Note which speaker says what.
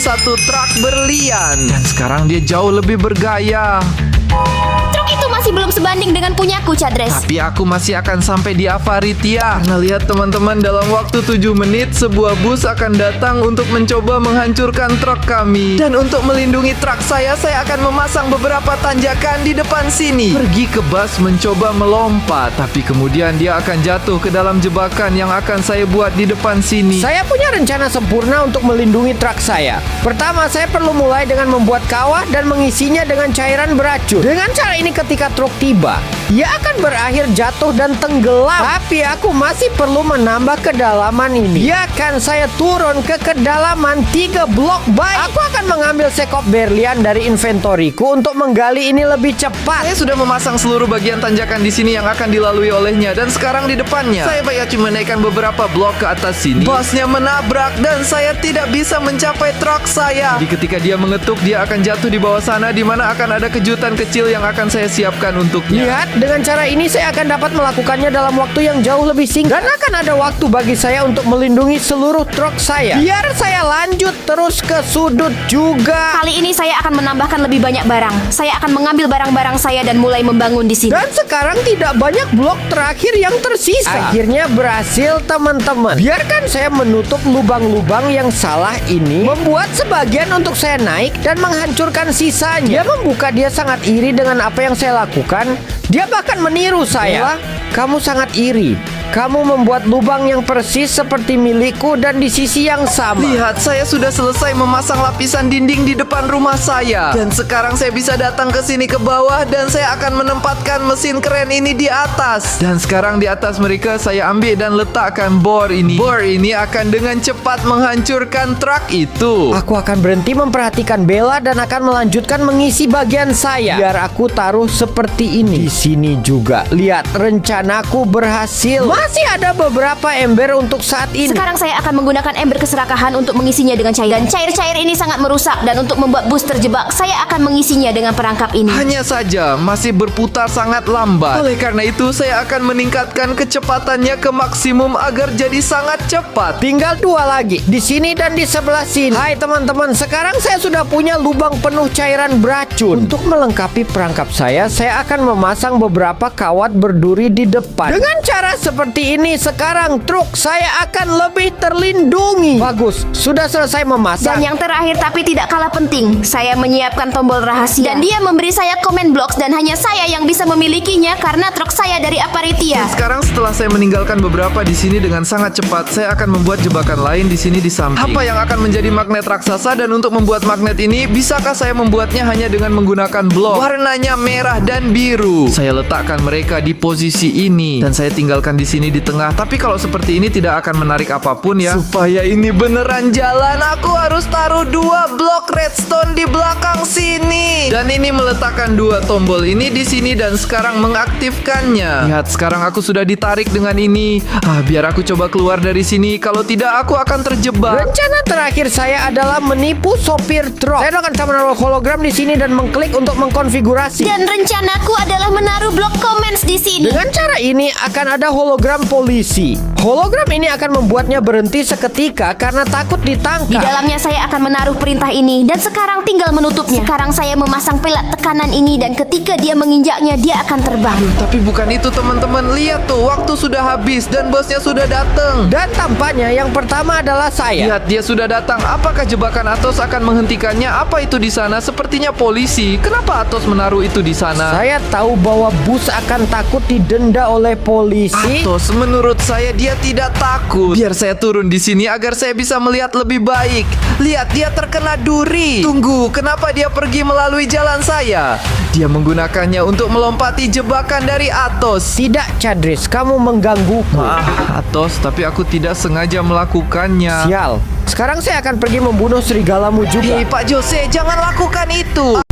Speaker 1: satu truk berlian. Dan sekarang dia jauh lebih bergaya.
Speaker 2: Truk itu masih belum sebanding dengan punyaku, Cadres.
Speaker 1: Tapi aku masih akan sampai di Avaritia. Karena lihat teman-teman, dalam waktu 7 menit sebuah bus akan datang untuk mencoba menghancurkan truk kami. Dan untuk melindungi truk saya akan memasang beberapa tanjakan di depan sini. Pergi ke bus mencoba melompat, tapi kemudian dia akan jatuh ke dalam jebakan yang akan saya buat di depan sini.
Speaker 3: Saya punya rencana sempurna untuk melindungi truk saya. Pertama, saya perlu mulai dengan membuat kawah dan mengisinya dengan cairan beracun. Dengan cara ini ketika truk tiba, ia akan berakhir jatuh dan tenggelam. Tapi aku masih perlu menambah kedalaman ini. Biarkan saya turun ke kedalaman 3 blok baik. Aku akan mengambil sekop berlian dari inventoriku untuk menggali ini lebih cepat.
Speaker 1: Saya sudah memasang seluruh bagian tanjakan di sini yang akan dilalui olehnya. Dan sekarang di depannya, saya banyak cuma menaikkan beberapa blok ke atas sini. Bosnya menabrak dan saya tidak bisa mencapai truk saya. Jadi ketika dia mengetuk, dia akan jatuh di bawah sana, di mana akan ada kejutan kecil yang akan saya siapkan untuknya.
Speaker 3: Lihat, dengan cara ini saya akan dapat melakukannya dalam waktu yang jauh lebih singkat. Dan akan ada waktu bagi saya untuk melindungi seluruh truk saya. Biar saya lanjut terus ke sudut juga.
Speaker 2: Kali ini saya akan menambahkan lebih banyak barang. Saya akan mengambil barang-barang saya dan mulai membangun di sini.
Speaker 3: Dan sekarang tidak banyak blok terakhir yang tersisa. Akhirnya berhasil, teman-teman. Biarkan saya menutup lubang-lubang yang salah ini, membuat sebagian untuk saya naik dan menghancurkan sisanya. Dia membuka, dia sangat iri dengan apa yang saya lakukan. Dia bahkan meniru saya. Kamu sangat iri. Kamu membuat lubang yang persis seperti milikku dan di sisi yang sama.
Speaker 1: Lihat, saya sudah selesai memasang lapisan dinding di depan rumah saya. Dan sekarang saya bisa datang ke sini ke bawah dan saya akan menempatkan mesin keren ini di atas. Dan sekarang di atas mereka saya ambil dan letakkan bor ini. Bor ini akan dengan cepat menghancurkan truk itu.
Speaker 3: Aku akan berhenti memperhatikan Bella dan akan melanjutkan mengisi bagian saya. Biar aku taruh seperti ini. Di sini juga. Lihat, rencanaku berhasil. Masih ada beberapa ember untuk saat ini.
Speaker 2: Sekarang saya akan menggunakan ember keserakahan untuk mengisinya dengan cair. Dan cair-cair ini sangat merusak. Dan untuk membuat bus terjebak, saya akan mengisinya dengan perangkap ini.
Speaker 1: Hanya saja masih berputar sangat lambat. Oleh karena itu saya akan meningkatkan kecepatannya ke maksimum agar jadi sangat cepat.
Speaker 3: Tinggal 2 lagi, di sini dan di sebelah sini. Hai teman-teman, sekarang saya sudah punya lubang penuh cairan beracun. Untuk melengkapi perangkap saya akan memasang beberapa kawat berduri di depan. Dengan cara seperti ini, sekarang truk saya akan lebih terlindungi. Bagus, sudah selesai memasang.
Speaker 2: Dan yang terakhir tapi tidak kalah penting, saya menyiapkan tombol rahasia. Dan dia memberi saya comment blocks dan hanya saya yang bisa memilikinya karena truk saya dari Avaritia.
Speaker 1: Sekarang setelah saya meninggalkan beberapa di sini dengan sangat cepat, saya akan membuat jebakan lain di sini di samping. Apa yang akan menjadi magnet raksasa? Dan untuk membuat magnet ini, bisakah saya membuatnya hanya dengan menggunakan blok warnanya merah dan biru? Saya letakkan mereka di posisi ini dan saya tinggalkan di sini di tengah. Tapi kalau seperti ini tidak akan menarik apapun ya. Supaya ini beneran jalan, aku harus taruh 2 blok redstone di belakang sini. Dan ini meletakkan 2 tombol ini di sini dan sekarang mengaktifkannya. Lihat, sekarang aku sudah ditarik dengan ini. Biar aku coba keluar dari sini. Kalau tidak, aku akan terjebak.
Speaker 3: Rencana terakhir saya adalah menipu sopir truk. Saya akan menaruh hologram di sini dan mengklik untuk mengkonfigurasi.
Speaker 2: Dan rencanaku adalah menaruh blok comments di sini.
Speaker 3: Dengan cara ini akan ada hologram polisi. Hologram ini akan membuatnya berhenti seketika karena takut ditangkap.
Speaker 2: Di dalamnya saya akan menaruh perintah ini dan sekarang tinggal menutupnya. Sekarang saya memasang pelat tekanan ini dan ketika dia menginjaknya, dia akan terbang.
Speaker 1: Tapi bukan itu teman-teman. Lihat tuh, waktu sudah habis dan bosnya sudah datang.
Speaker 3: Dan tampaknya yang pertama adalah saya.
Speaker 1: Lihat, dia sudah datang. Apakah jebakan Atos akan menghentikannya? Apa itu di sana? Sepertinya polisi. Kenapa Atos menaruh itu di sana?
Speaker 3: Saya tahu bahwa bus akan takut didenda oleh polisi.
Speaker 1: Atos, menurut saya dia tidak takut. Biar saya turun di sini agar saya bisa melihat lebih baik. Lihat, dia terkena duri. Tunggu, kenapa dia pergi melalui jalan saya? Dia menggunakannya untuk melompati jebakan dari Atos.
Speaker 3: Tidak, Cadres, kamu menggangguku.
Speaker 1: Maaf, Atos, tapi aku tidak sengaja melakukannya.
Speaker 3: Sial. Sekarang saya akan pergi membunuh serigalamu juga.
Speaker 1: Hei, Pak Jose, jangan lakukan itu.